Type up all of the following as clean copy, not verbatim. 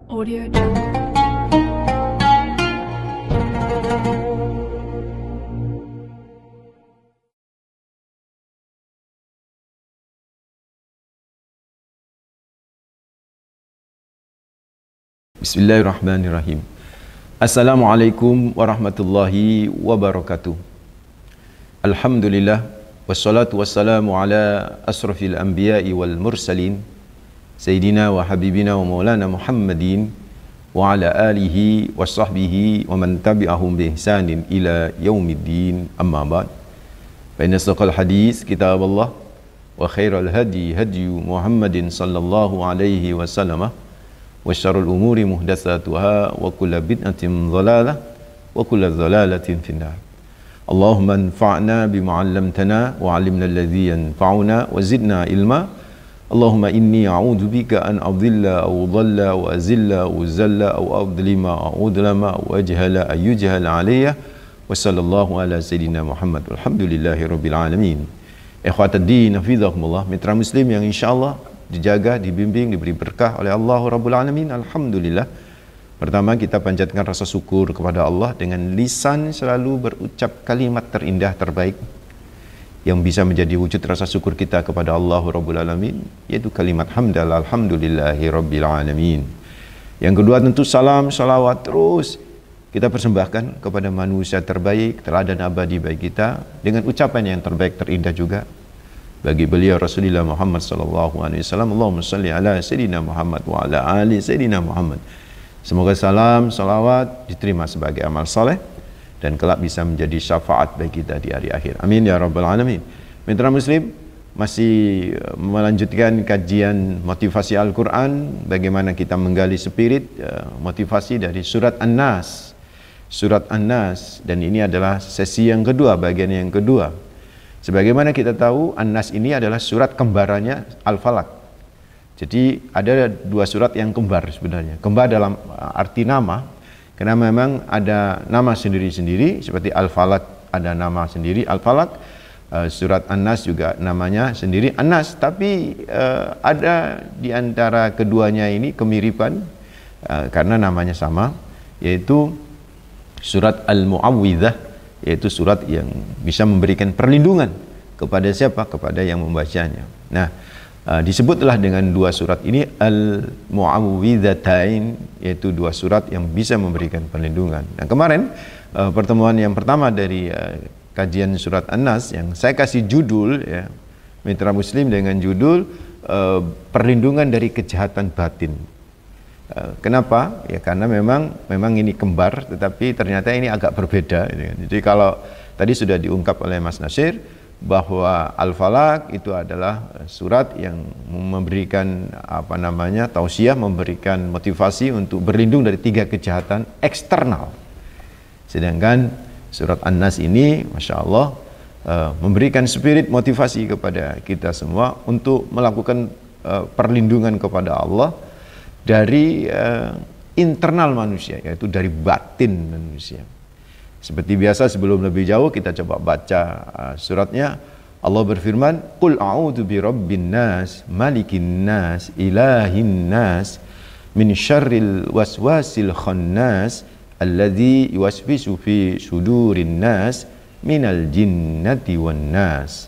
Audio Jungle. Bismillahirrahmanirrahim. Assalamualaikum warahmatullahi wabarakatuh. Alhamdulillah, wassalatu wassalamu ala asrafil anbiya'i wal mursalin, Sayyidina wa habibina wa maulana Muhammadin wa ala alihi wa sahbihi wa man tabi'ahum bi ihsanin ila yaumiddin, amma ba'd. Fa inna asdaqal hadis kitab Allah wa khairal hadi hadyu Muhammadin sallallahu alaihi wasallam wa syarrul umuri muhdatsatuha wa kullu bid'atin dhalalah wa kullu dhalalatin finnar. Allahumma anfa'na bima 'allamtana wa 'allimna alladhi yanfa'una wa zidna ilma. Allahumma inni a'udzu bika an adhilla aw dhalla wa azilla aw zalla aw adlima aw udlama wa ajhala ay yujhala 'alayya wa sallallahu ala sayyidina Muhammad walhamdulillahi rabbil alamin. Ikhwatad din hafizakumullah, mitra muslim yang insyaallah dijaga, dibimbing, diberi berkah oleh Allah Rabbul Alamin. Alhamdulillah. Pertama, kita panjatkan rasa syukur kepada Allah dengan lisan selalu berucap kalimat terindah terbaik yang bisa menjadi wujud rasa syukur kita kepada Allah Rabbul Alamin, yaitu kalimat hamdalillah alhamdulillahi rabbil alamin. Yang kedua, tentu salam salawat terus kita persembahkan kepada manusia terbaik, teladan abadi bagi kita, dengan ucapan yang terbaik terindah juga bagi beliau Rasulullah Muhammad sallallahu alaihi wasallam. Allahumma shalli ala sayyidina Muhammad wa ala ali sayyidina Muhammad. Semoga salam salawat diterima sebagai amal saleh dan kelak bisa menjadi syafaat bagi kita di hari akhir. Amin ya rabbal alamin. Mitra muslim, masih melanjutkan kajian motivasi Al-Qur'an, bagaimana kita menggali spirit motivasi dari surat An-Nas. Surat An-Nas, dan ini adalah sesi yang kedua, bagian yang kedua. Sebagaimana kita tahu, An-Nas ini adalah surat kembarannya Al-Falaq. Jadi ada dua surat yang kembar sebenarnya. Kembar dalam arti nama, karena memang ada nama sendiri-sendiri, seperti Al-Falaq ada nama sendiri Al-Falaq, surat An-Nas juga namanya sendiri An-Nas. Tapi ada di antara keduanya ini kemiripan karena namanya sama, yaitu surat Al-Mu'awwidzah, yaitu surat yang bisa memberikan perlindungan kepada siapa? Kepada yang membacanya. Nah, disebutlah dengan dua surat ini Al-Mu'awwidzatain, yaitu dua surat yang bisa memberikan perlindungan. Nah, kemarin pertemuan yang pertama dari kajian surat An-Nas yang saya kasih judul, ya, mitra muslim, dengan judul perlindungan dari kejahatan batin. Kenapa? Ya karena memang ini kembar, tetapi ternyata ini agak berbeda. Jadi kalau tadi sudah diungkap oleh Mas Nasir bahwa Al-Falaq itu adalah surat yang memberikan tausiah, memberikan motivasi untuk berlindung dari tiga kejahatan eksternal. Sedangkan surat An-Nas ini, Masya Allah, memberikan spirit motivasi kepada kita semua untuk melakukan perlindungan kepada Allah dari internal manusia, yaitu dari batin manusia. Seperti biasa, sebelum lebih jauh kita coba baca suratnya. Allah berfirman, "Qul a'udzu birabbin nas, malikin nas, ilahin nas, min syarril waswasil khannas, alladzi yuwaswisu fi sudurin nas, minal jinnati wan nas."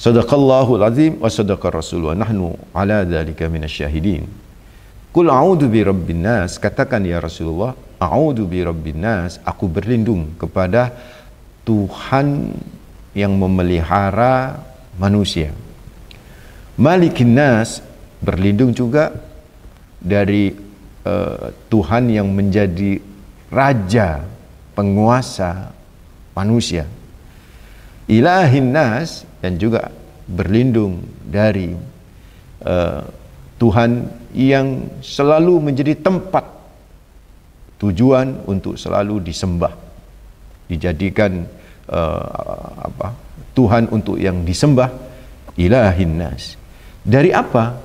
Shadaqallahul azim wa sadaqar rasul wa nahnu ala dzalika minasyahidin. Qul a'udzu birabbin nas, katakan ya Rasulullah, a'udzu birabbin nas, aku berlindung kepada Tuhan yang memelihara manusia. Malikin nas, berlindung juga dari Tuhan yang menjadi raja, penguasa manusia. Ilahin nas, dan juga berlindung dari Tuhan yang selalu menjadi tempat tujuan untuk selalu disembah, dijadikan Tuhan untuk yang disembah. Ilahin nas, dari apa?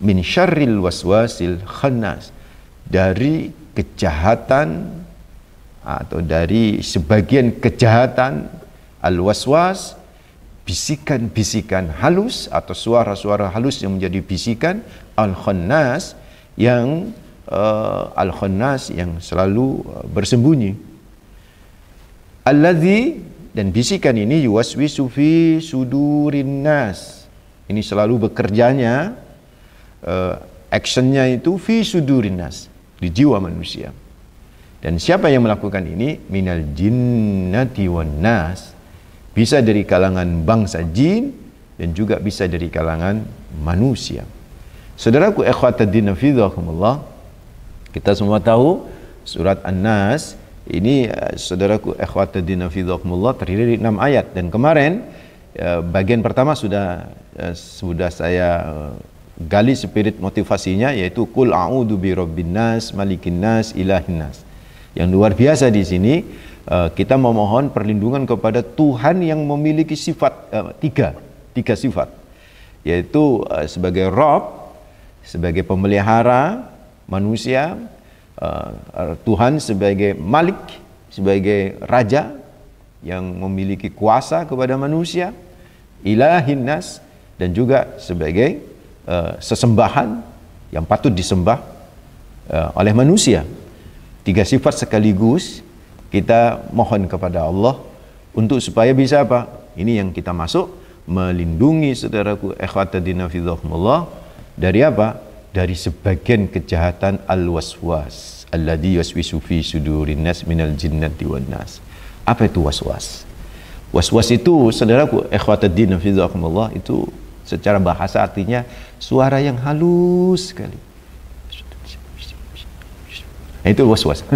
Min syarril waswasil khannas, dari kejahatan atau dari sebagian kejahatan al-waswas, bisikan-bisikan halus atau suara-suara halus yang menjadi bisikan, al-khannas, yang al-khannas, yang selalu bersembunyi. Alladzi, dan bisikan ini yuwaswisu fi sudurin nas. Ini selalu bekerjanya, actionnya itu fi sudurin nas, di jiwa manusia. Dan siapa yang melakukan ini? Minal jinnati wan nas. Bisa dari kalangan bangsa jin dan juga bisa dari kalangan manusia. Saudaraku ikhwatuddin fillah, kita semua tahu surat An-Nas ini, saudaraku ikhwatuddin fillah, terdiri dari 6 ayat. Dan kemarin bagian pertama sudah saya gali spirit motivasinya, yaitu qul a'udzu birabbin nas, malikin nas, ilahin nas. Yang luar biasa di sini, kita memohon perlindungan kepada Tuhan yang memiliki sifat tiga sifat, yaitu sebagai Rabb, sebagai pemelihara manusia, Tuhan sebagai Malik, sebagai Raja yang memiliki kuasa kepada manusia, ilahin nas, dan juga sebagai sesembahan yang patut disembah oleh manusia. 3 sifat sekaligus kita mohon kepada Allah untuk supaya bisa apa? Ini yang kita masuk, melindungi saudaraku ikhwatuddin fillah dari apa? Dari sebagian kejahatan al-waswas alladzi yuwaswisu fi sudurin nas minal jinnati wan nas. Apa itu waswas? Waswas itu saudaraku ikhwatuddin fillah itu secara bahasa artinya suara yang halus sekali. Nah, itu waswas.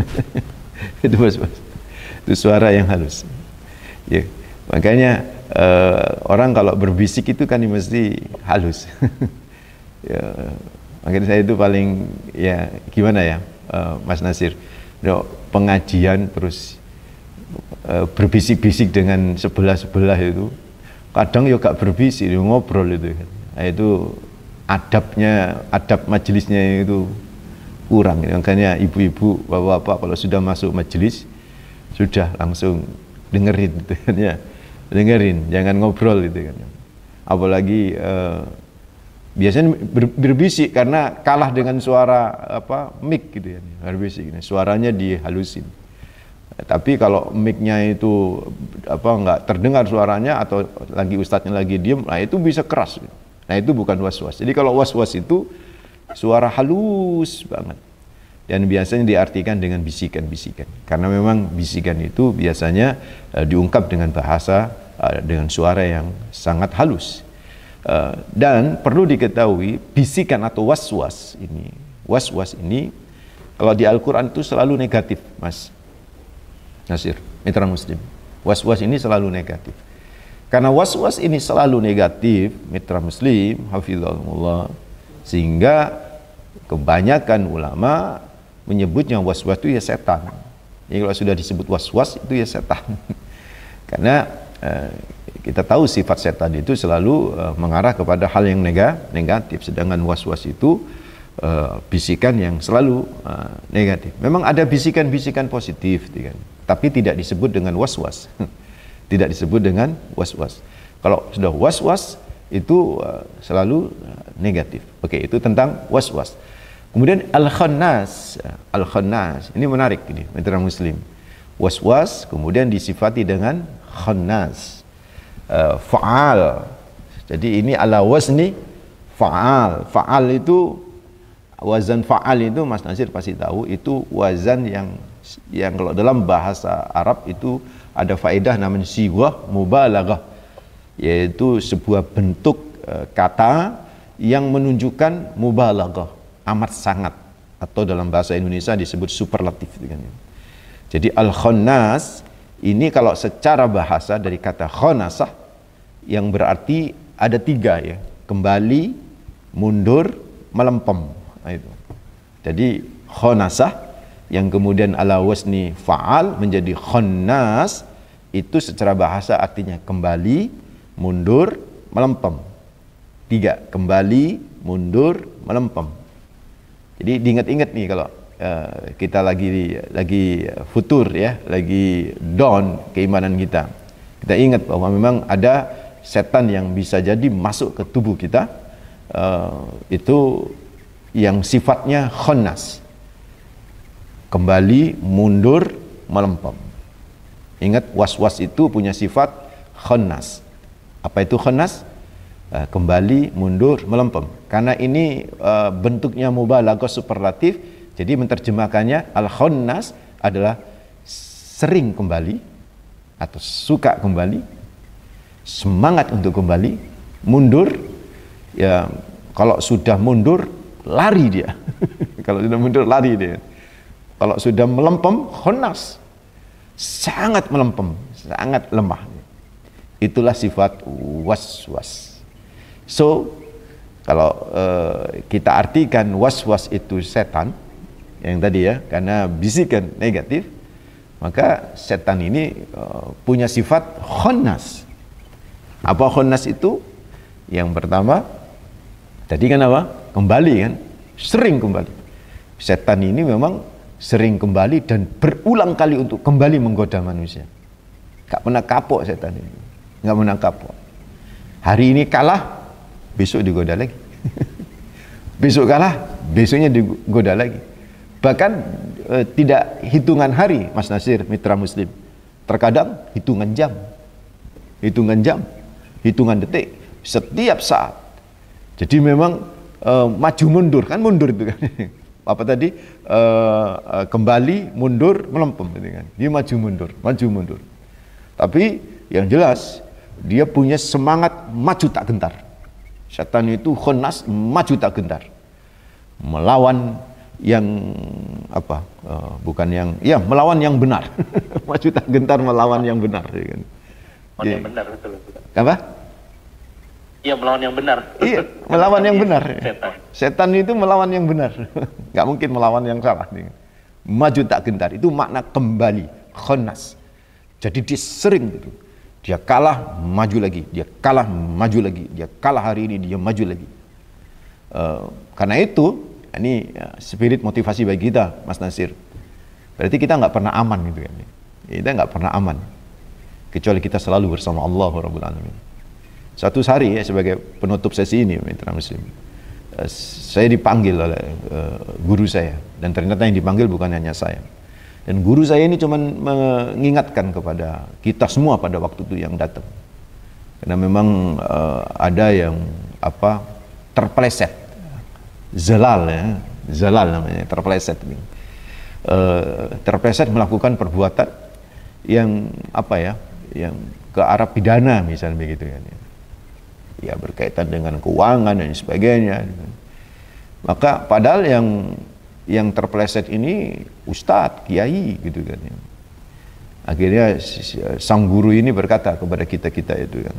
Itu waswas. Itu suara yang halus. Ya, makanya orang kalau berbisik itu kan mesti halus. Ya, makanya saya itu paling, ya gimana ya, Mas Nasir, pengajian terus berbisik-bisik dengan sebelah-sebelah itu, kadang ya gak berbisik, ngobrol itu kan. Nah, itu adab majelisnya itu kurang. Makanya ibu-ibu, bapak-bapak kalau sudah masuk majelis sudah langsung dengerin gitu kan ya. Dengerin, jangan ngobrol gitu kan. Apalagi biasanya berbisik karena kalah dengan suara mic gitu ya. Berbisik, suaranya dihalusin. Tapi kalau mic-nya itu enggak terdengar suaranya, atau lagi ustadznya lagi diem, nah itu bisa keras. Nah itu bukan was-was. Jadi kalau was-was itu suara halus banget, dan biasanya diartikan dengan bisikan-bisikan, karena memang bisikan itu biasanya diungkap dengan bahasa, dengan suara yang sangat halus. Dan perlu diketahui, bisikan atau was-was ini kalau di Al-Quran itu selalu negatif, Mas Nasir, mitra muslim. Was-was ini selalu negatif. Karena was-was ini selalu negatif, mitra muslim hafizahumullah, sehingga kebanyakan ulama menyebutnya was-was itu ya setan. Jadi kalau sudah disebut was-was itu ya setan. Karena kita tahu sifat setan itu selalu mengarah kepada hal yang negatif, sedangkan was-was itu bisikan yang selalu negatif. Memang ada bisikan-bisikan positif, tapi tidak disebut dengan was-was. Tidak disebut dengan was-was. Kalau sudah was-was itu selalu negatif. Oke, itu tentang was-was. Kemudian al-khannas. Al-khannas ini menarik ini, mitra muslim. Was-was kemudian disifati dengan khannas. Fa'al. Jadi ini ala wazni fa'al. Fa'al itu, wazan fa'al itu Mas Nasir pasti tahu, itu wazan yang kalau dalam bahasa Arab itu ada faedah namanya sighah mubalaghah, yaitu sebuah bentuk kata yang menunjukkan mubalaghah, amat sangat, atau dalam bahasa Indonesia disebut superlatif. Jadi al-khannas ini kalau secara bahasa dari kata khonasah, yang berarti ada 3 ya, kembali, mundur, melempem. Nah, itu. Jadi khonasah yang kemudian ala wasni fa'al menjadi khannas, itu secara bahasa artinya kembali, mundur, melempem. 3, kembali, mundur, melempem. Jadi diingat-ingat nih kalau kita lagi futur ya, lagi down keimanan kita. Kita ingat bahwa memang ada setan yang bisa jadi masuk ke tubuh kita, itu yang sifatnya khannas. kembali, mundur, melempem. Ingat, was-was itu punya sifat khannas. Apa itu khannas? Kembali, mundur, melempem. Karena ini bentuknya mubalaghah superlatif, jadi menerjemahkannya al-khannas adalah sering kembali atau suka kembali, semangat untuk kembali, mundur, ya kalau sudah mundur lari dia. Kalau sudah mundur lari dia. Kalau sudah melempem, khannas, sangat melempem, sangat lemah. Itulah sifat was-was. So, kalau kita artikan was-was itu setan, yang tadi ya, karena bisikan negatif, maka setan ini punya sifat khannas. Apa khannas itu? Yang pertama, tadi kan apa? Kembali kan? Sering kembali. Setan ini memang sering kembali dan berulang kali untuk kembali menggoda manusia. Gak pernah kapok setan ini. Gak pernah kapok. Hari ini kalah, besok digoda lagi. Besok kalah, besoknya digoda lagi. Bahkan tidak hitungan hari, Mas Nasir, mitra muslim. Terkadang hitungan jam. Hitungan jam, hitungan detik, setiap saat. Jadi memang maju mundur, kan mundur itu kan. Apa tadi? Kembali, mundur, melempem gitu kan. Dia maju mundur. Tapi yang jelas dia punya semangat maju tak gentar. Setan itu khannas, maju tak gentar. Melawan yang apa? Bukan yang, ya melawan yang benar. Maju tak gentar melawan yang benar. Ya kan? Melawan yang benar, betul. Apa? Iya, melawan yang benar. Iya, melawan yang benar. Setan. Setan itu melawan yang benar. Nggak mungkin melawan yang salah. Maju tak gentar, itu makna kembali, khannas. Jadi dia sering gitu. Dia kalah, maju lagi. Dia kalah, maju lagi. Dia kalah hari ini, dia maju lagi. Karena itu, ini spirit motivasi bagi kita, Mas Nasir. Berarti kita nggak pernah aman gitu kan. Kita nggak pernah aman. Kecuali kita selalu bersama Allah Rabbul Alamin. Suatu hari ya, sebagai penutup sesi ini, mitra muslim, saya dipanggil oleh guru saya, dan ternyata yang dipanggil bukan hanya saya. Dan guru saya ini cuma mengingatkan kepada kita semua pada waktu itu yang datang, karena memang ada yang apa terpeleset, zalal ya, zalal namanya, terpeleset, terpeleset melakukan perbuatan yang apa ya, yang ke arah pidana misalnya begitu kan. Ya berkaitan dengan keuangan dan sebagainya. Maka padahal yang terpeleset ini ustadz, kiai gitu kan. Akhirnya sang guru ini berkata kepada kita itu kan,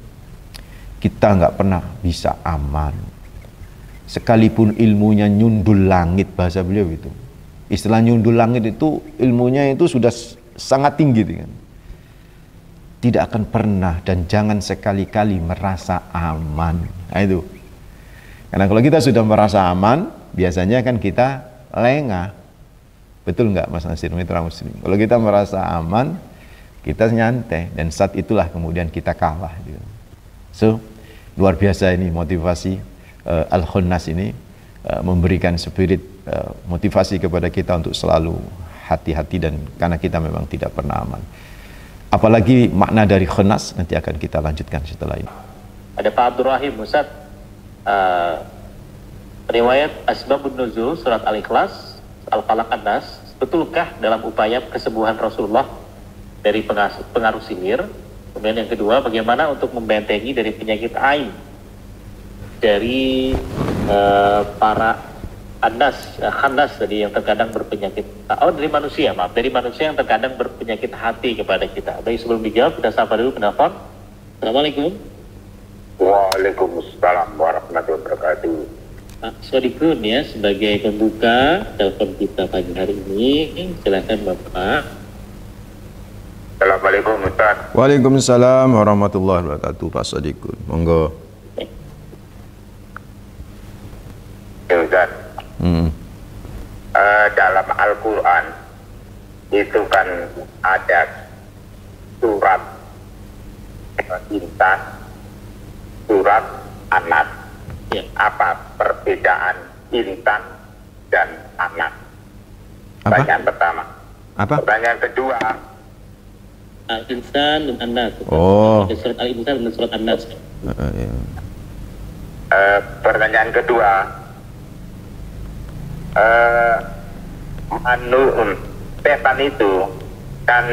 kita nggak pernah bisa aman sekalipun ilmunya nyundul langit, bahasa beliau itu. Istilah nyundul langit itu ilmunya itu sudah sangat tinggi kan. Tidak akan pernah dan jangan sekali-kali merasa aman. Nah itu. Karena kalau kita sudah merasa aman, biasanya kan kita lengah. Betul nggak Mas Nasir, mitra muslim? Kalau kita merasa aman, kita nyantai, dan saat itulah kemudian kita kalah. Gitu. So, luar biasa ini motivasi Al-Khannas ini memberikan spirit motivasi kepada kita untuk selalu hati-hati, dan karena kita memang tidak pernah aman. Apalagi makna dari khannas nanti akan kita lanjutkan setelah ini. Ada Pak Abdurrahim Ustaz, riwayat Asbabun Nuzul surat Al-Ikhlas, Al-Falaq, An-Nas, betulkah dalam upaya kesembuhan Rasulullah dari pengaruh sihir? Kemudian yang kedua, bagaimana untuk membentengi dari penyakit ain dari para Khannas tadi yang terkadang berpenyakit, dari manusia yang terkadang berpenyakit hati kepada kita. Baik, sebelum dijawab kita sapa dulu penelpon. Assalamualaikum. Waalaikumsalam warahmatullahi wabarakatuh. Pak Sodikun ya, sebagai pembuka telepon kita pagi hari ini, silakan Bapak. Assalamualaikum Ustaz. Waalaikumsalam warahmatullahi wabarakatuh, Pak Sodikun. Monggo. Ya Ustaz. Dalam Al-Quran itu kan ada surat Insan, surat Anas. Ya. Apa perbedaan Insan dan Anas? Pertanyaan pertama. Apa? Pertanyaan kedua. Al-Insan dan An-Nas. Oh. Ada surat Al-Insan dan surat An-Nas. Ya. Pertanyaan kedua. Setan itu kan,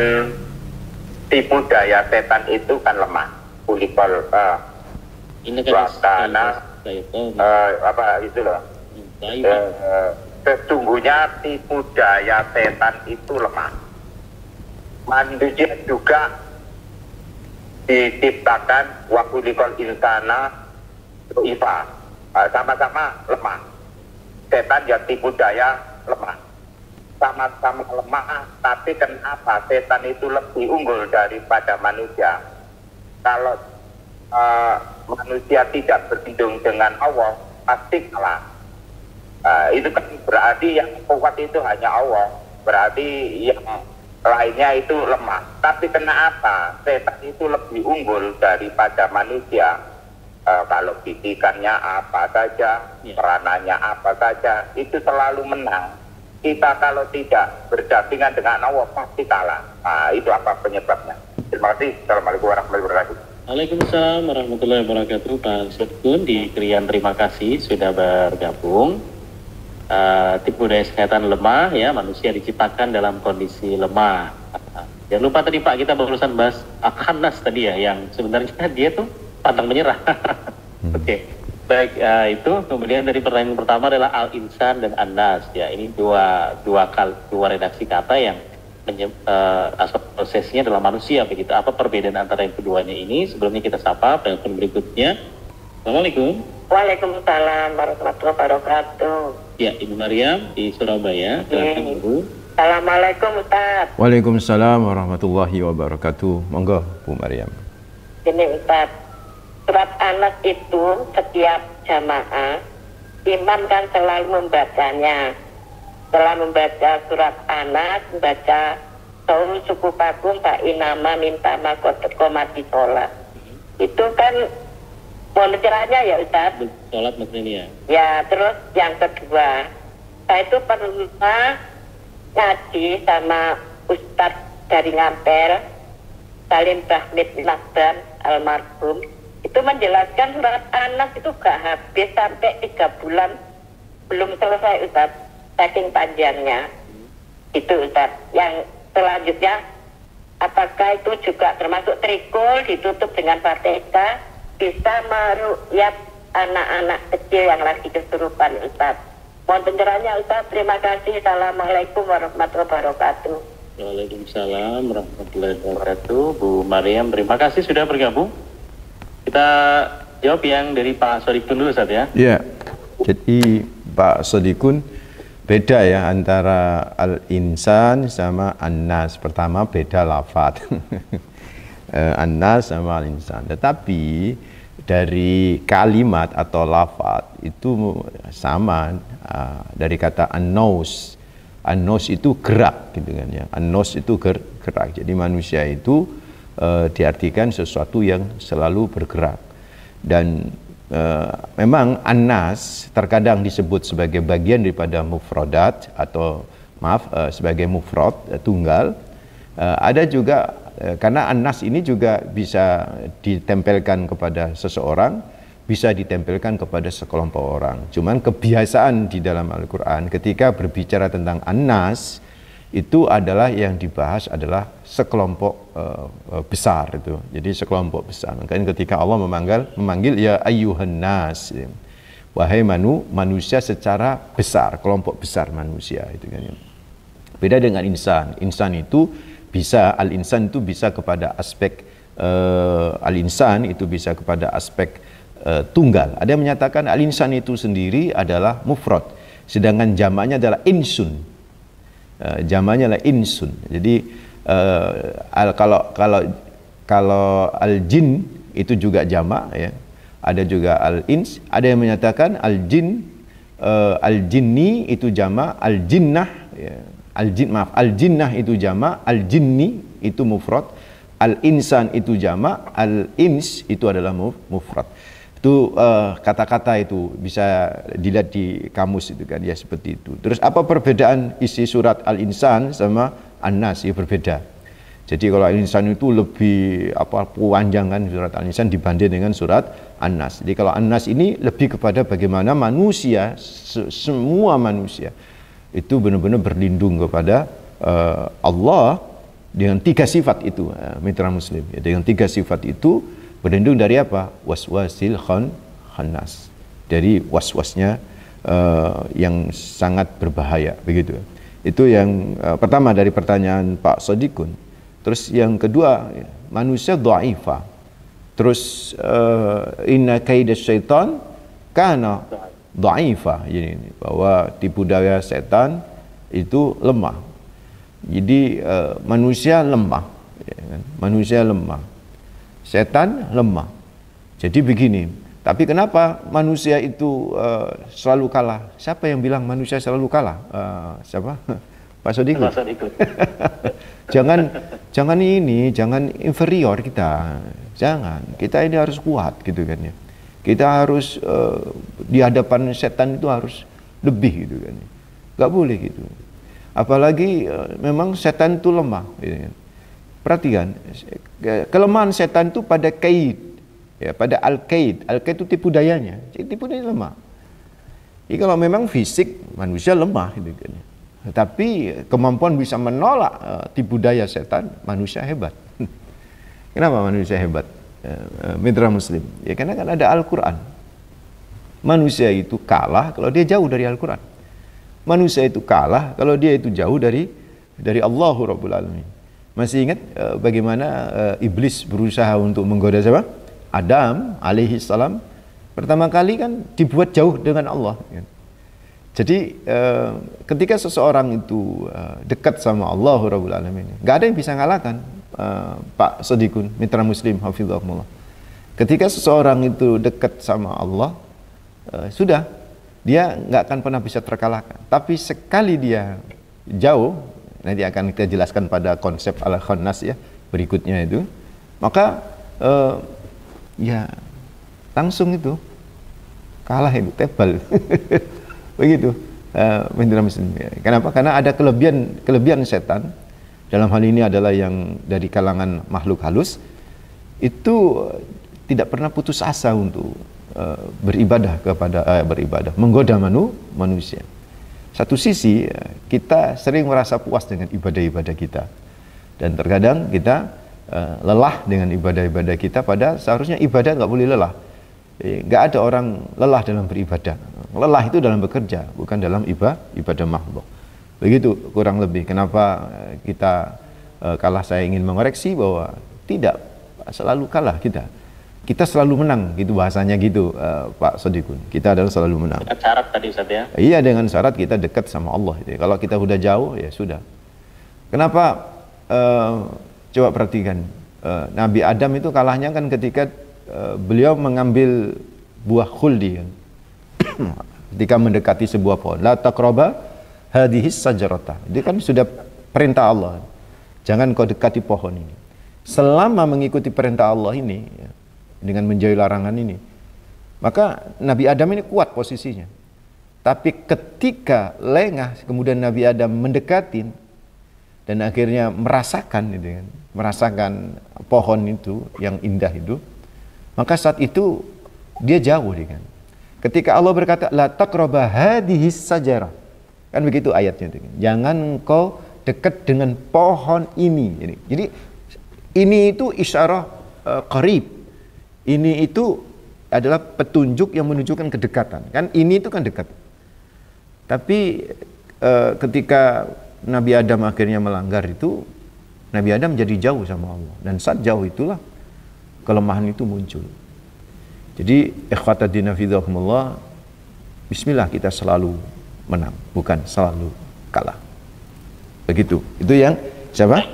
tipu daya setan itu kan lemah. Kulikol Ini kan suasana apa itu loh. Sesungguhnya tipu daya setan itu lemah. Manusia juga diciptakan wa kulikol insana ifa, sama-sama lemah. Setan yang tipu daya lemah, sama-sama lemah. Tapi kenapa setan itu lebih unggul daripada manusia? Kalau manusia tidak berlindung dengan Allah, pasti kalah. Itu kan berarti yang kuat itu hanya Allah, berarti yang lainnya itu lemah. Tapi kenapa setan itu lebih unggul daripada manusia? Kalau bidikannya apa saja, peranannya apa saja, itu selalu menang. Kita kalau tidak berdampingan dengan Allah pasti kalah. Itu apa penyebabnya? Terima kasih. Assalamualaikum warahmatullahi wabarakatuh. Waalaikumsalam warahmatullahi wabarakatuh. Pak Sudkun di Krian, terima kasih sudah bergabung. Tipu daya setan lemah, ya, manusia diciptakan dalam kondisi lemah. Jangan lupa tadi Pak, kita barusan bahas Al-Khannas tadi ya, yang sebenarnya dia tuh pantang menyerah. Oke. Baik, itu kemudian dari pertanyaan pertama adalah Al-Insan dan An-Nas, ya. Ini dua redaksi kata yang asal prosesnya adalah manusia, begitu. Apa perbedaan antara yang keduanya ini? Sebelumnya kita sapa penelpon berikutnya. Assalamualaikum. Waalaikumsalam warahmatullahi wabarakatuh. Ya, Ibu Maryam di Surabaya. Silakan Ibu. Assalamualaikum Ustaz. Waalaikumsalam warahmatullahi wabarakatuh. Monggo Bu Maryam. Ini Ustaz, surat Anas itu setiap jamaah imam kan selalu membacanya. Setelah membaca surat Anas, membaca Saum suku pakum Pak Inama minta makotomati sholat. Itu kan mohon cerahnya ya Ustaz. Sholat maksudnya. Ya, terus yang kedua, saya itu pernah ngaji sama Ustadz dari Ngampel, Salim Bahmid Nasdan almarhum. Itu menjelaskan surat Anas itu gak habis sampai 3 bulan belum selesai Ustadz, saking panjangnya. Itu Ustadz. Yang selanjutnya, apakah itu juga termasuk trikul ditutup dengan Fatihah, bisa meruqyat anak-anak kecil yang lagi kesurupan Ustaz? Mohon pencerahannya Ustaz. Terima kasih. Assalamualaikum warahmatullahi wabarakatuh. Waalaikumsalam warahmatullahi wabarakatuh. Bu Maryam, terima kasih sudah bergabung. Kita jawab yang dari Pak Sodikun dulu Ustaz ya. Ya, jadi Pak Sodikun, beda ya antara Al-Insan sama An-Nas. Pertama beda lafadz. An-Nas sama Al-Insan. Tetapi dari kalimat atau lafadz itu sama, dari kata An-Naus. An-Naus itu gerak gitu kan ya. An-Naus itu gerak. Jadi manusia itu diartikan sesuatu yang selalu bergerak. Dan memang An-Nas terkadang disebut sebagai bagian daripada mufradat atau sebagai mufrad tunggal. Ada juga karena An-Nas ini juga bisa ditempelkan kepada seseorang, bisa ditempelkan kepada sekelompok orang. Cuman kebiasaan di dalam Al-Quran ketika berbicara tentang An-Nas itu adalah yang dibahas adalah sekelompok besar itu. Jadi sekelompok besar. Makanya ketika Allah memanggil ya ayyuhan nas, wahai manusia secara besar, kelompok besar manusia itu kan. Beda dengan insan. Insan itu bisa, al-insan itu bisa kepada aspek al-insan itu bisa kepada aspek tunggal. Ada yang menyatakan al-insan itu sendiri adalah mufrad, sedangkan jamaknya adalah insun. Jamaknya adalah insun. Jadi kalau al-jin itu juga jamak ya. Ada juga al-ins, ada yang menyatakan al-jin al-jinni itu jamak, al-jinnah ya. Al-jinnah itu jamak, al-jinni itu mufrad, al-insan itu jamak, al-ins itu adalah mufrad. Itu kata-kata itu bisa dilihat di kamus itu kan ya, seperti itu. Terus apa perbedaan isi surat Al-Insan sama An-Nas? Ya berbeda. Jadi kalau Al-Insan itu lebih panjangan surat Al-Insan dibanding dengan surat An-Nas. Jadi kalau An-Nas ini lebih kepada bagaimana manusia, semua manusia itu benar-benar berlindung kepada Allah dengan 3 sifat itu, mitra muslim. Ya, dengan 3 sifat itu berlindung dari apa? Waswasil khannas, dari waswasnya yang sangat berbahaya, begitu. Itu yang pertama dari pertanyaan Pak Sodikun. Terus yang kedua, manusia dha'ifa. Terus inna kaidas syaitan kana dha'ifa, jadi bahwa tipu daya setan itu lemah. Jadi manusia lemah, ya kan? Manusia lemah. Setan lemah. Jadi begini, tapi kenapa manusia itu selalu kalah? Siapa yang bilang manusia selalu kalah? Siapa? Pak Sodikun. Jangan inferior kita. Jangan. Kita ini harus kuat gitu kan ya. Kita harus di hadapan setan itu harus lebih gitu kan. Gak boleh gitu. Apalagi memang setan itu lemah gitu kan. Perhatikan, kelemahan setan itu pada kaid, ya, pada al-kaid. Al-kaid itu tipu dayanya. Jadi tipu daya lemah. Jadi kalau memang fisik manusia lemah gitu kan. Tapi kemampuan bisa menolak tipu daya setan, manusia hebat. Kenapa manusia hebat? Mitra muslim. Ya karena kan ada Al-Qur'an. Manusia itu kalah kalau dia jauh dari Al-Qur'an. Manusia itu kalah kalau dia itu jauh dari Allahu Rabbul Alamin. Masih ingat bagaimana iblis berusaha untuk menggoda siapa? Adam alaihi salam. Pertama kali kan dibuat jauh dengan Allah. Jadi ketika seseorang itu dekat sama Allah Rabbul Alamin, nggak ada yang bisa ngalahkan Pak Sodikun, mitra muslim hafizahumullah. Ketika seseorang itu dekat sama Allah, sudah dia nggak akan pernah bisa terkalahkan. Tapi sekali dia jauh, nanti akan kita jelaskan pada konsep al-khannas ya berikutnya itu, maka ya langsung itu kalah, itu tebal. Begitu mitra muslim. Kenapa? Karena ada kelebihan setan, dalam hal ini adalah yang dari kalangan makhluk halus, itu tidak pernah putus asa untuk beribadah, menggoda manusia. Satu sisi kita sering merasa puas dengan ibadah-ibadah kita, dan terkadang kita lelah dengan ibadah-ibadah kita, pada seharusnya ibadah nggak boleh lelah. Nggak ada orang lelah dalam beribadah. Lelah itu dalam bekerja, bukan dalam ibadah mahdoh. Begitu kurang lebih. Kenapa kita kalah? Saya ingin mengoreksi bahwa tidak selalu kalah kita. Kita selalu menang, gitu bahasanya gitu, Pak Sodikun. Kita adalah selalu menang. Dengan syarat tadi Ustaz ya? Iya, dengan syarat kita dekat sama Allah. Kalau kita udah jauh, ya sudah. Kenapa? Coba perhatikan. Nabi Adam itu kalahnya kan ketika beliau mengambil buah khuldi. Kan? Ketika mendekati sebuah pohon. La taqraba hadhis sajarata. Itu kan sudah perintah Allah. Jangan kau dekati pohon ini. Selama mengikuti perintah Allah ini, ya, dengan menjauhi larangan ini, maka Nabi Adam ini kuat posisinya. Tapi ketika lengah, kemudian Nabi Adam mendekati dan akhirnya merasakan pohon itu yang indah itu, maka saat itu dia jauh kan. Ketika Allah berkata la taqraba hadhis sajarah, kan begitu ayatnya itu. Jangan engkau dekat dengan pohon ini. Jadi ini itu isyarah qarib. Ini itu adalah petunjuk yang menunjukkan kedekatan. Kan ini itu kan dekat. Tapi ketika Nabi Adam akhirnya melanggar itu, Nabi Adam jadi jauh sama Allah. Dan saat jauh itulah kelemahan itu muncul. Jadi ikhwatadina fidhakumullah, bismillah kita selalu menang, bukan selalu kalah. Begitu. Itu yang siapa?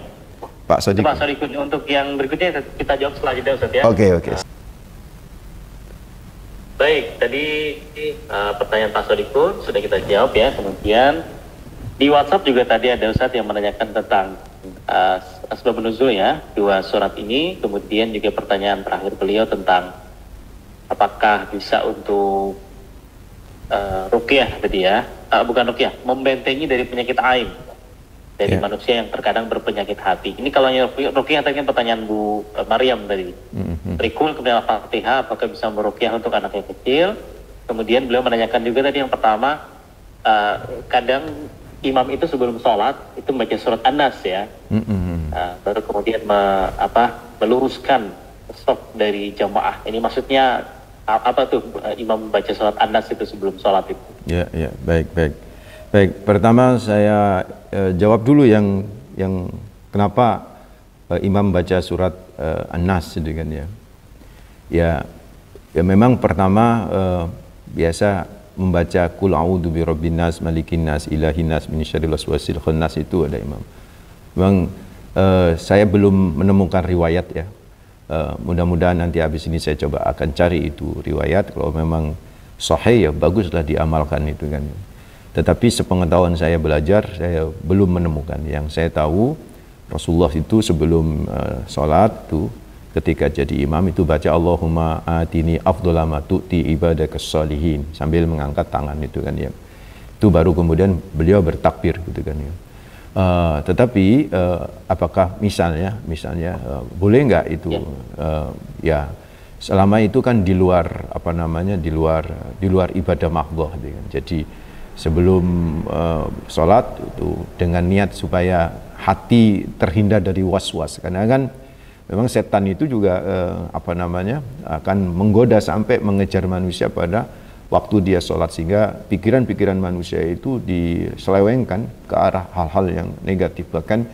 Pak Sodikun. Pak Sodikun, untuk yang berikutnya kita jawab setelah jeda Ustaz ya. Oke. Baik, tadi pertanyaan Pak Sodikun sudah kita jawab ya. Kemudian di WhatsApp juga tadi ada Ustaz yang menanyakan tentang asbabun nuzul ya, 2 surat ini. Kemudian juga pertanyaan terakhir beliau tentang apakah bisa untuk ruqyah tadi ya, bukan ruqyah, membentengi dari penyakit ain dari manusia yang terkadang berpenyakit hati. Ini kalau yang ruqyah tadi kan pertanyaan Bu Maryam tadi. Rikul kemudian Al-Fatihah, apakah bisa meruqyah untuk anak yang kecil? Kemudian beliau menanyakan juga tadi yang pertama, kadang imam itu sebelum sholat itu membaca surat An-Nas ya, baru kemudian meluruskan saf dari jamaah. Ini maksudnya apa tuh imam membaca surat An-Nas itu sebelum sholat itu? Ya, baik. Pertama saya jawab dulu yang kenapa imam baca surat An-Nas itu kan ya. Ya memang pertama biasa membaca Qul a'udzu birabbin nas, malikin nas, ilahin nas, min syarril waswasil khannas itu ada imam. Memang saya belum menemukan riwayat ya. Mudah-mudahan nanti habis ini saya coba akan cari itu riwayat. Kalau memang sahih ya baguslah diamalkan itu kan. Tetapi sepengetahuan saya belajar, saya belum menemukan. Yang saya tahu Rasulullah itu sebelum sholat itu ketika jadi imam itu baca Allahumma atini afdhala ma tu'ti ibadakas shalihin sambil mengangkat tangan itu kan ya. Itu baru kemudian beliau bertakbir gitu kan ya. Tetapi apakah misalnya boleh nggak itu ya selama itu kan di luar di luar ibadah mahdhah gitu kan. Jadi sebelum sholat itu dengan niat supaya hati terhindar dari was-was, karena kan memang setan itu juga akan menggoda sampai mengejar manusia pada waktu dia sholat, sehingga pikiran-pikiran manusia itu diselewengkan ke arah hal-hal yang negatif, bahkan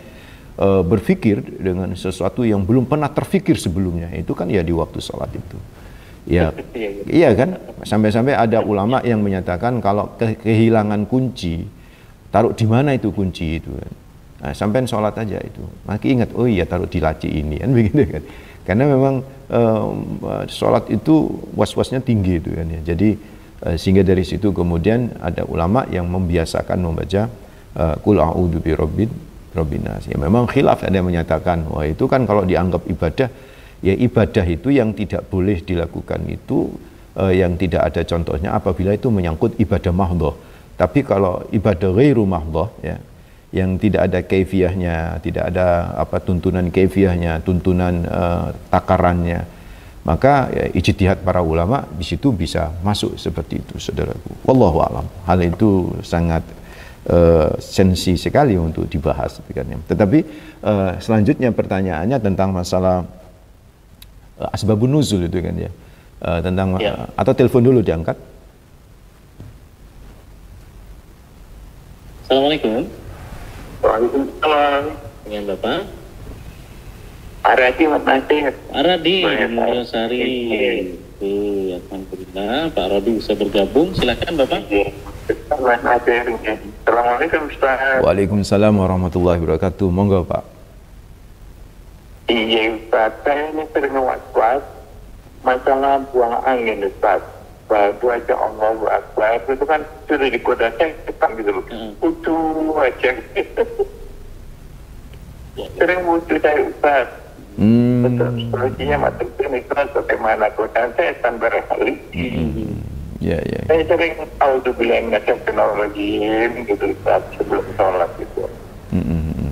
berpikir dengan sesuatu yang belum pernah terfikir sebelumnya. Itu kan ya di waktu sholat itu ya. Iya kan, sampai-sampai ada ulama yang menyatakan kalau kehilangan kunci, taruh di mana itu kunci itu kan. Nah, sampai sholat aja itu, maka ingat, oh iya taruh di laci ini kan, begitu kan. Karena memang sholat itu was-wasnya tinggi itu kan ya. Jadi sehingga dari situ kemudian ada ulama yang membiasakan membaca Qul a'udzu birabbin nas. Ya memang khilaf, ada yang menyatakan wah itu kan kalau dianggap ibadah, ya ibadah itu yang tidak boleh dilakukan itu yang tidak ada contohnya apabila itu menyangkut ibadah mahdhah. Tapi kalau ibadah ghairu mahdhah ya, yang tidak ada kaifiyahnya, tidak ada tuntunan kaifiyahnya, tuntunan takarannya, maka ya, ijtihad para ulama di situ bisa masuk seperti itu, saudaraku. Wallahu a'lam. Hal itu sangat sensi sekali untuk dibahas, tetapi selanjutnya pertanyaannya tentang masalah asbabun nuzul itu kan ya, tentang atau telepon dulu diangkat. Assalamualaikum. Waalaikumsalam. Dengan Bapak Aradi, Mas Nasir. Aradi, Mulyosari. Alhamdulillah, Pak Rodi bisa bergabung. Silakan Bapak. Mas Nasir. Assalamualaikum Ustaz. Waalaikumsalam warahmatullahi wabarakatuh. Monggo Pak. Iya Ustaz, saya ini sering was-was masalah buang angin Ustaz. Baca Allahu Akbar itu kan sudah digoda setan gitu loh. Utuh aja. Sering muncul saya Ustaz. Betul, solusinya macam ini Ustaz, bagaimana godaan setan barangkali. Ya. Saya sering auzubillahi minasyaitonirrajim gitu Ustaz sebelum sholat gitu.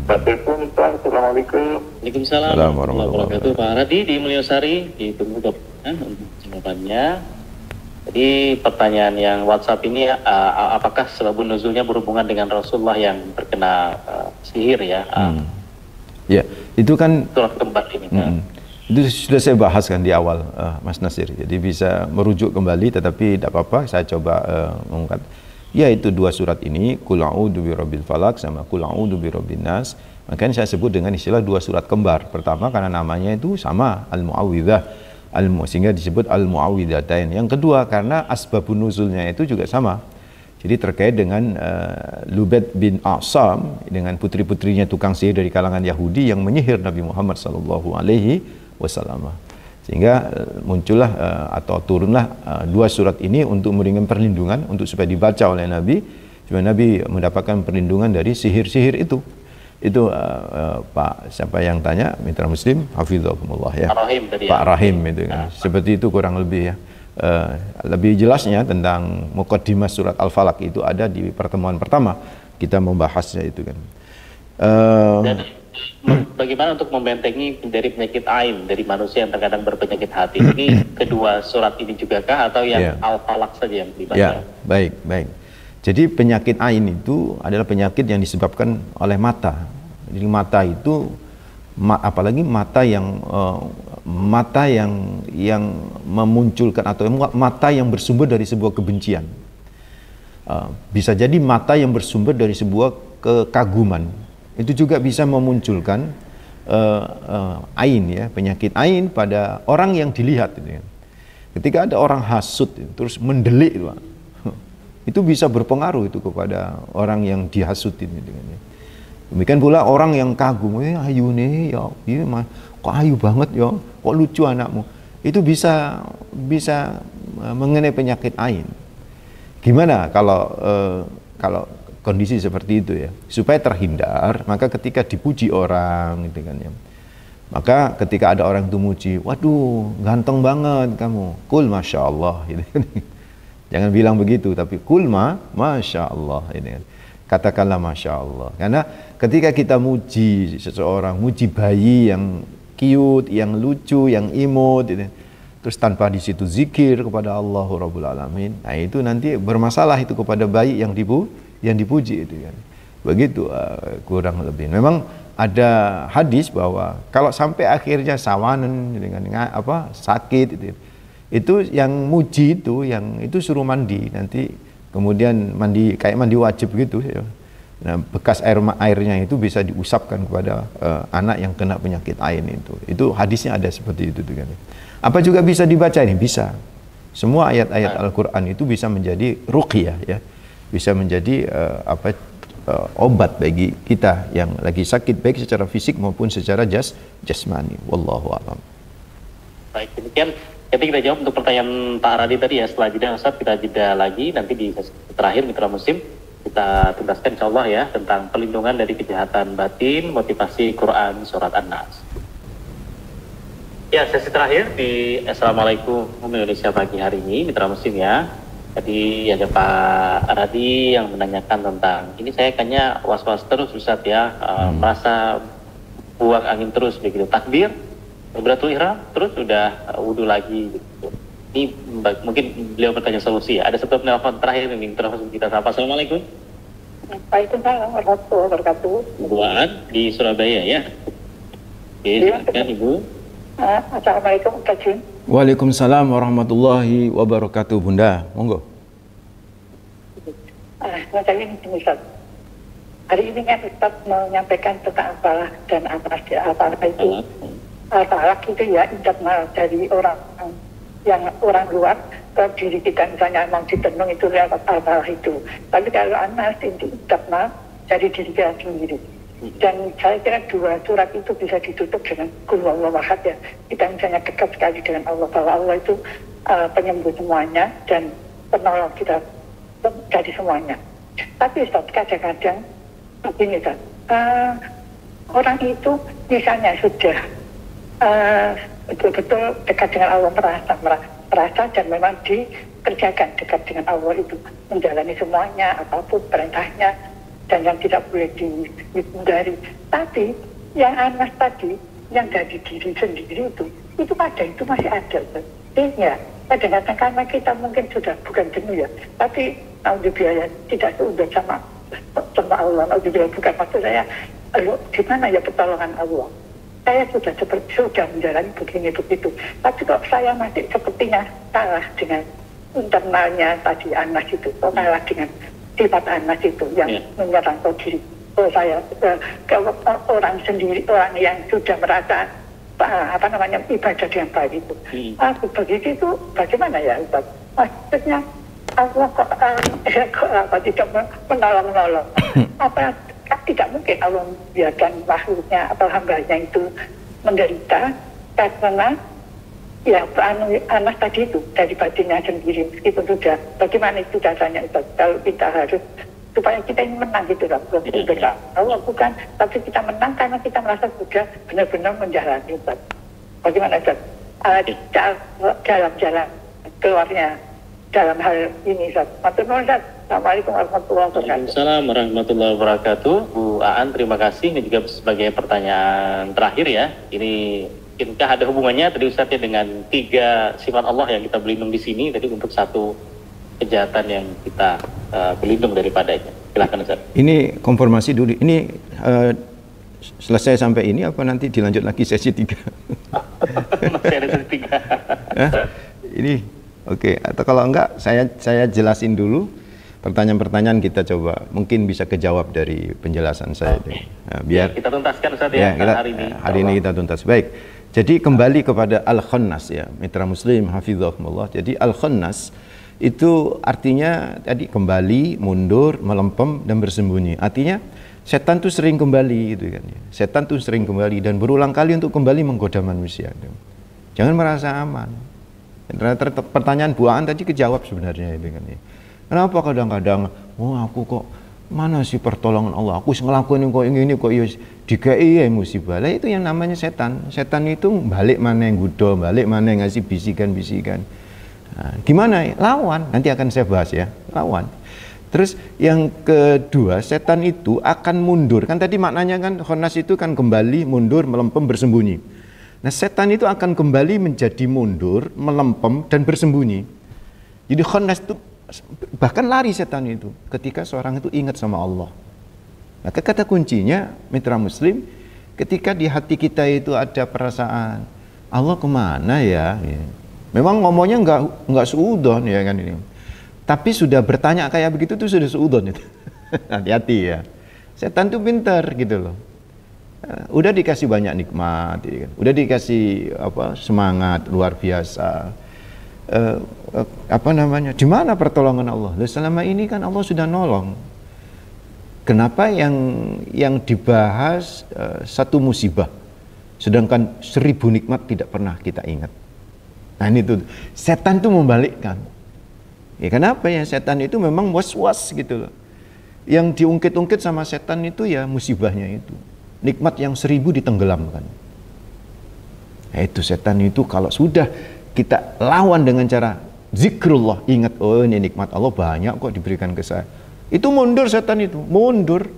Assalamualaikum. Waalaikumsalam warahmatullahi wabarakatuh. Pak Radi di Mulyosari, ditunggu untuk jawabannya. Jadi pertanyaan yang WhatsApp ini apakah sebabun nuzulnya berhubungan dengan Rasulullah yang terkena sihir ya? Ya, itu kan surat kembar ini. Itu sudah saya bahas kan di awal, Mas Nasir. Jadi bisa merujuk kembali, tetapi tidak apa-apa. Saya coba mengungkap. Ya, itu dua surat ini, Qul a'udzu birabbil falaq sama Qul a'udzu birabbin nas. Makanya saya sebut dengan istilah dua surat kembar. Pertama karena namanya itu sama, Al-Mu'awwidzah, sehingga disebut Al-Mu'awwidzatain. Yang kedua karena asbabun nuzulnya itu juga sama. Jadi terkait dengan Lubaid bin A'sam, dengan putri-putrinya tukang sihir dari kalangan Yahudi yang menyihir Nabi Muhammad SAW. Sehingga muncullah atau turunlah dua surat ini untuk memberikan perlindungan, untuk supaya dibaca oleh Nabi, supaya Nabi mendapatkan perlindungan dari sihir-sihir itu. Itu Pak siapa yang tanya, Mitra Muslim, Hafizahumullah ya. Pak Rahim tadi. Pak Rahim itu kan. Seperti itu kurang lebih ya. Lebih jelasnya tentang muqaddimah surat Al-Falaq itu ada di pertemuan pertama kita membahasnya itu kan. Dan bagaimana untuk membentengi dari penyakit ain dari manusia yang terkadang berpenyakit hati? Ini kedua surat ini juga kah atau yang Al-Falaq saja yang dibaca? Ya, baik. Jadi penyakit ain itu adalah penyakit yang disebabkan oleh mata. Jadi mata itu apalagi mata yang memunculkan atau mata yang bersumber dari sebuah kebencian. Bisa jadi mata yang bersumber dari sebuah kekaguman. Itu juga bisa memunculkan ain ya, penyakit ain pada orang yang dilihat gitu kan. Ketika ada orang hasud terus mendelik itu bisa berpengaruh itu kepada orang yang dihasutin gitu kan. Demikian pula orang yang kagum, ayu nih ya, kok ayu banget ya, kok lucu anakmu. Itu bisa mengenai penyakit ain. Gimana kalau kondisi seperti itu ya? Supaya terhindar, maka ketika dipuji orang gitu kan ya. Maka ketika ada orang itu muji, waduh ganteng banget kamu, kul masya Allah gitu kan. Jangan bilang begitu, tapi kul masya Allah ini kan. Katakanlah masya Allah. Karena ketika kita muji seseorang, muji bayi yang cute, yang lucu, yang imut, gitu, terus tanpa di situ zikir kepada Allah Rabbul Alamin, nah itu nanti bermasalah itu kepada bayi yang dipuji itu kan. Begitu kurang lebih. Memang ada hadis bahwa kalau sampai akhirnya sawanan dengan sakit itu yang muji itu suruh mandi nanti, kemudian mandi kayak mandi wajib gitu ya. Nah, bekas airnya itu bisa diusapkan kepada anak yang kena penyakit ain itu. Itu hadisnya ada seperti itu kan. Apa juga bisa dibaca ini? Bisa. Semua ayat-ayat Al-Qur'an itu bisa menjadi ruqyah ya. Bisa menjadi obat bagi kita yang lagi sakit baik secara fisik maupun secara jasmani. Wallahu a'lam. Baik, demikian. Jadi kita jawab untuk pertanyaan Pak Aradi tadi ya. Setelah jeda Ustaz kita jeda lagi nanti di sesi terakhir Mitra Muslim kita tuntaskan insyaallah ya tentang pelindungan dari kejahatan batin, motivasi Quran surat An-Nas. Ya, sesi terakhir di Assalamualaikum Indonesia pagi hari ini Mitra Muslim ya. Tadi ada Pak Aradi yang menanyakan tentang ini, saya kayaknya was-was terus Ustaz ya, merasa buang angin terus begitu, takbir beratul ihram terus udah wudu lagi gitu. Ini mungkin beliau bertanya solusi ya. Ada satu penelpon terakhir ini terus kita sapa. Assalamualaikum. Waalaikumsalam warahmatullahi wabarakatuh. Buat di Surabaya ya. Oke, silakan Ibu. Assalamualaikum Kak Jun. Waalaikumsalam warahmatullahi wabarakatuh Bunda. Monggo. Saya ini Ustaz. Hari ini kan Ustaz menyampaikan tentang apalah dan apalah itu. Al-Falaq itu ya internal dari orang luar ke diri kita, misalnya mau ditenung itu lewat Al-Falaq itu. Tapi kalau An-Nas itu internal dari diri kita sendiri. Dan saya kira dua surat itu bisa ditutup dengan Qul huwallahu ahad ya. Kita misalnya dekat sekali dengan Allah, bahwa Allah itu penyembuh semuanya dan penolong kita dari semuanya. Tapi Ustaz, kadang-kadang begini Ustaz, orang itu misalnya sudah betul-betul dekat dengan Allah, merasa dan memang dikerjakan dekat dengan Allah itu, menjalani semuanya, apapun perintahnya dan yang tidak boleh dihindari. Tapi yang Anas tadi, yang dari diri sendiri itu masih ada. Iya, kadang-kadang karena kita mungkin sudah bukan jenuh ya, tapi alhamdulillah tidak seudah sama Allah. Alhamdulillah, bukan maksud saya gimana ya pertolongan Allah. Saya sudah menjalani begini begitu, tapi kok saya masih sepertinya kalah dengan internalnya tadi Anas itu, kalah dengan sifat Anas itu yang menyerang diri. Saya ke orang sendiri, orang yang sudah merasa ibadah yang baik itu. Begitu itu bagaimana ya Ustaz? Maksudnya Allah kok tidak menolong? Apa tidak mungkin Allah membiarkan makhluknya atau hambanya itu menderita karena ya Anas tadi itu dari batinnya sendiri, meskipun sudah bagaimana itu dasarnya Ustaz, kalau kita harus supaya kita ini menang gitu lah, Allah bukan, tapi kita menang karena kita merasa sudah benar-benar menjalani Ustaz. Bagaimana Ustaz? Dalam jalan keluarnya dalam hal ini. Matur nuwun, Ustaz. Assalamualaikum warahmatullahi wabarakatuh. Waalaikumsalam warahmatullahi wabarakatuh. Bu Aan, terima kasih. Ini juga sebagai pertanyaan terakhir ya. Ini mungkinkah ada hubungannya tadi Ustaz ya dengan 3 sifat Allah yang kita berlindung di sini tadi untuk 1 kejahatan yang kita berlindung daripadanya. Silakan Ustaz. Ini konfirmasi dulu. Ini selesai sampai ini apa nanti dilanjut lagi sesi 3? Masih ada sesi 3. Ini oke. Atau kalau enggak saya jelasin dulu. Pertanyaan-pertanyaan kita coba mungkin bisa kejawab dari penjelasan saya. Nah, biar kita tuntaskan Ustaz ya, hari ini kita tuntas. Baik. Jadi kembali kepada al-khannas ya, mitra muslim hafizahumullah. Jadi al-khannas itu artinya tadi kembali, mundur, melempem dan bersembunyi. Artinya setan tuh sering kembali gitu kan ya. Setan tuh sering kembali dan berulang kali untuk kembali menggoda manusia. Jangan merasa aman. Pertanyaan Bu Aan tadi kejawab sebenarnya itu kan ya. Kenapa kadang-kadang, aku kok mana sih pertolongan Allah? Aku ngelakuin kok ini kok dikai ya musibah. Lah itu yang namanya setan. Setan itu balik mana yang gudo, balik mana yang ngasih bisikan-bisikan. Nah, gimana? Lawan. Nanti akan saya bahas ya. Lawan. Terus yang kedua, setan itu akan mundur. Kan tadi maknanya kan khannas itu kan kembali, mundur, melempem, bersembunyi. Nah, setan itu akan kembali menjadi mundur, melempem dan bersembunyi. Jadi khannas itu bahkan lari setan itu ketika seorang itu ingat sama Allah. Maka kata kuncinya mitra muslim, ketika di hati kita itu ada perasaan Allah kemana ya, memang ngomongnya nggak seudon ya kan ini, tapi sudah bertanya kayak begitu tuh sudah seudon itu. Hati-hati ya, setan tuh pintar gitu loh. Udah dikasih banyak nikmat, udah dikasih semangat luar biasa. Di mana pertolongan Allah? Selama ini kan Allah sudah nolong. Kenapa yang dibahas 1 musibah, sedangkan 1000 nikmat tidak pernah kita ingat? Nah ini tuh setan tuh membalikkan. Ya kenapa ya, setan itu memang was-was gitu loh. Yang diungkit-ungkit sama setan itu ya musibahnya itu. Nikmat yang 1000 ditenggelamkan. Nah, itu setan itu kalau sudah kita lawan dengan cara zikrullah, ingat ini nikmat Allah banyak kok diberikan ke saya. Itu mundur setan itu, mundur,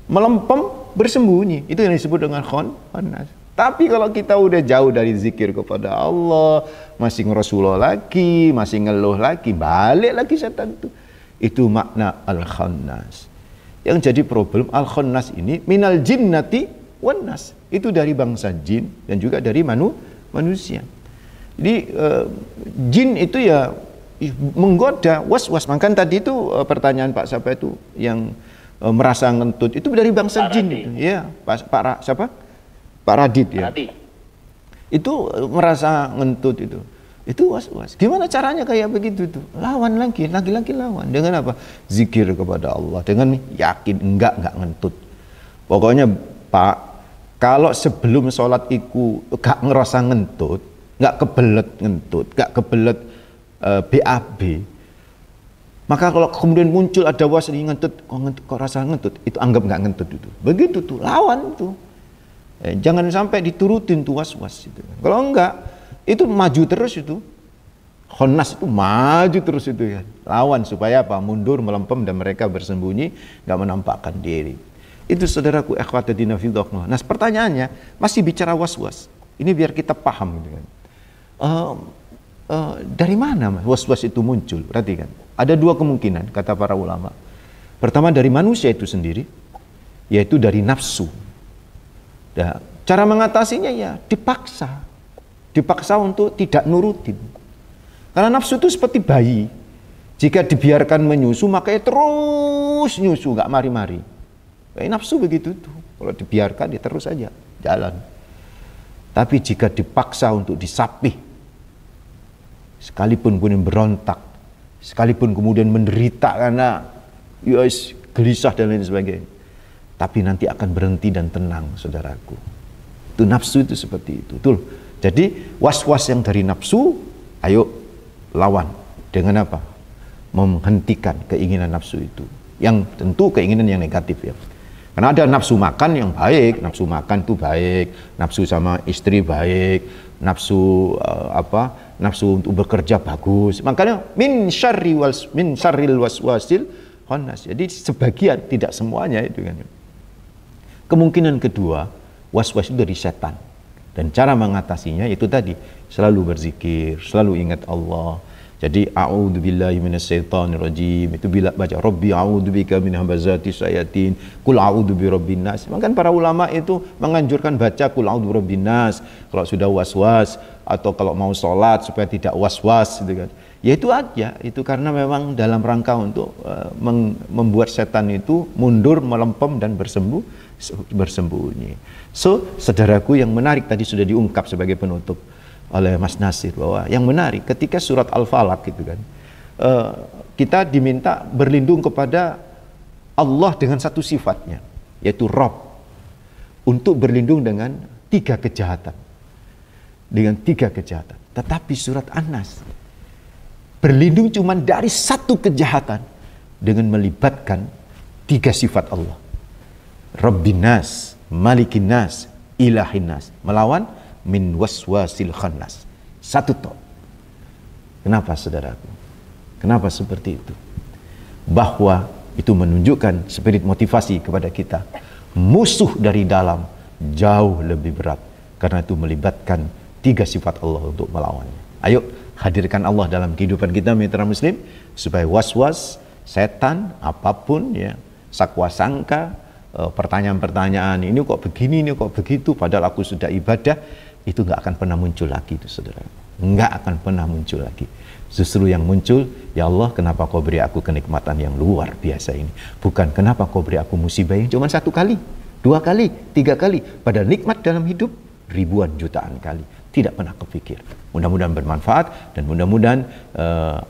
melempem, bersembunyi. Itu yang disebut dengan khannas. Tapi kalau kita udah jauh dari zikir kepada Allah, masih ngerosulullah lagi, masih ngeluh lagi, balik lagi setan itu. Itu makna al-khannas. Yang jadi problem al-khannas ini minal jinnati wan nas. Itu dari bangsa jin dan juga dari manusia. Jadi jin itu ya menggoda, was-was. Makanya tadi itu pertanyaan Pak siapa itu yang merasa ngentut itu dari bangsa jin itu. Ya, siapa? Pak Radit ya. Itu merasa ngentut itu. Itu was-was. Gimana caranya kayak begitu tuh? Lawan lagi lawan. Dengan apa? Zikir kepada Allah. Dengan yakin enggak ngentut. Pokoknya Pak, kalau sebelum sholat iku gak ngerasa ngentut, nggak kebelet ngentut, nggak kebelet BAB, maka kalau kemudian muncul ada was ngentut, kok rasa ngentut, itu anggap nggak ngentut itu. Begitu tuh, lawan tuh. Jangan sampai diturutin tuh was-was itu. Kalau enggak, itu maju terus itu. Khannas itu maju terus itu ya. Lawan supaya apa? Mundur, melempem dan mereka bersembunyi, nggak menampakkan diri. Itu saudaraku ikhwatadina fillah. Nah, pertanyaannya masih bicara was-was. Ini biar kita paham gitu kan. Dari mana was-was itu muncul? Perhatikan. Ada 2 kemungkinan kata para ulama. Pertama dari manusia itu sendiri, yaitu dari nafsu. Nah, cara mengatasinya ya dipaksa untuk tidak nurutin. Karena nafsu itu seperti bayi. Jika dibiarkan menyusu, makanya terus nyusu, nggak mari-mari. Nafsu begitu tuh. Kalau dibiarkan dia terus aja jalan. Tapi jika dipaksa untuk disapih, sekalipun kemudian berontak, sekalipun kemudian menderita karena gelisah dan lain sebagainya, tapi nanti akan berhenti dan tenang, saudaraku. Itu nafsu itu seperti itu. Betul. Jadi was-was yang dari nafsu, ayo lawan dengan apa? Menghentikan keinginan nafsu itu. Yang tentu keinginan yang negatif ya. Karena ada nafsu makan yang baik, nafsu makan itu baik, nafsu sama istri baik, nafsu nafsu untuk bekerja bagus. Makanya min syarril waswasil khannas. Jadi sebagian, tidak semuanya itu kan. Kemungkinan kedua, waswas itu dari setan. Dan cara mengatasinya itu tadi, selalu berzikir, selalu ingat Allah. Jadi a'udzubillahi minasyaitonirrajim, itu bila baca rabbi a'udzubika min hamazati syayatin, qul a'udzu birabbin nas. Maka para ulama itu menganjurkan baca qul a'udzu birabbin nas kalau sudah waswas, atau kalau mau sholat supaya tidak waswas gitu kan. Ya itu aja, itu karena memang dalam rangka untuk membuat setan itu mundur, melempem dan bersembunyi. So, saudaraku, yang menarik tadi sudah diungkap sebagai penutup oleh Mas Nasir, bahwa yang menarik ketika surat Al-Falaq gitu kan, kita diminta berlindung kepada Allah dengan satu sifatnya, yaitu Rabb, untuk berlindung dengan tiga kejahatan. Tetapi surat An-Nas berlindung cuma dari satu kejahatan dengan melibatkan tiga sifat Allah. Rabbin nas, malikin nas, ilahin nas, melawan min waswasil khannas. Satu toh. Kenapa saudaraku? Kenapa seperti itu? Bahwa itu menunjukkan spirit motivasi kepada kita. Musuh dari dalam jauh lebih berat, karena itu melibatkan tiga sifat Allah untuk melawannya. Ayo hadirkan Allah dalam kehidupan kita, mitra muslim, supaya waswas, setan, apapun ya, sakwa sangka, pertanyaan-pertanyaan, ini kok begini, ini kok begitu, padahal aku sudah ibadah, itu nggak akan pernah muncul lagi itu saudara. Nggak akan pernah muncul lagi. Justru yang muncul, ya Allah, kenapa kau beri aku kenikmatan yang luar biasa ini? Bukan kenapa kau beri aku musibah yang cuma 1 kali, 2 kali, 3 kali. Padahal nikmat dalam hidup ribuan jutaan kali. Tidak pernah kepikir. Mudah-mudahan bermanfaat, dan mudah-mudahan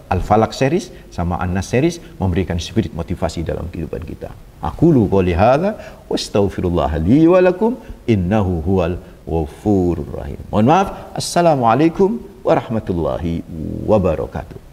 Al-Falaq series sama An-Nas series memberikan spirit motivasi dalam kehidupan kita. Aqulu qouli hadza wastaghfirullah li wa lakum innahu huwal ghafurur rahim. Mohon maaf. Assalamualaikum warahmatullahi wabarakatuh.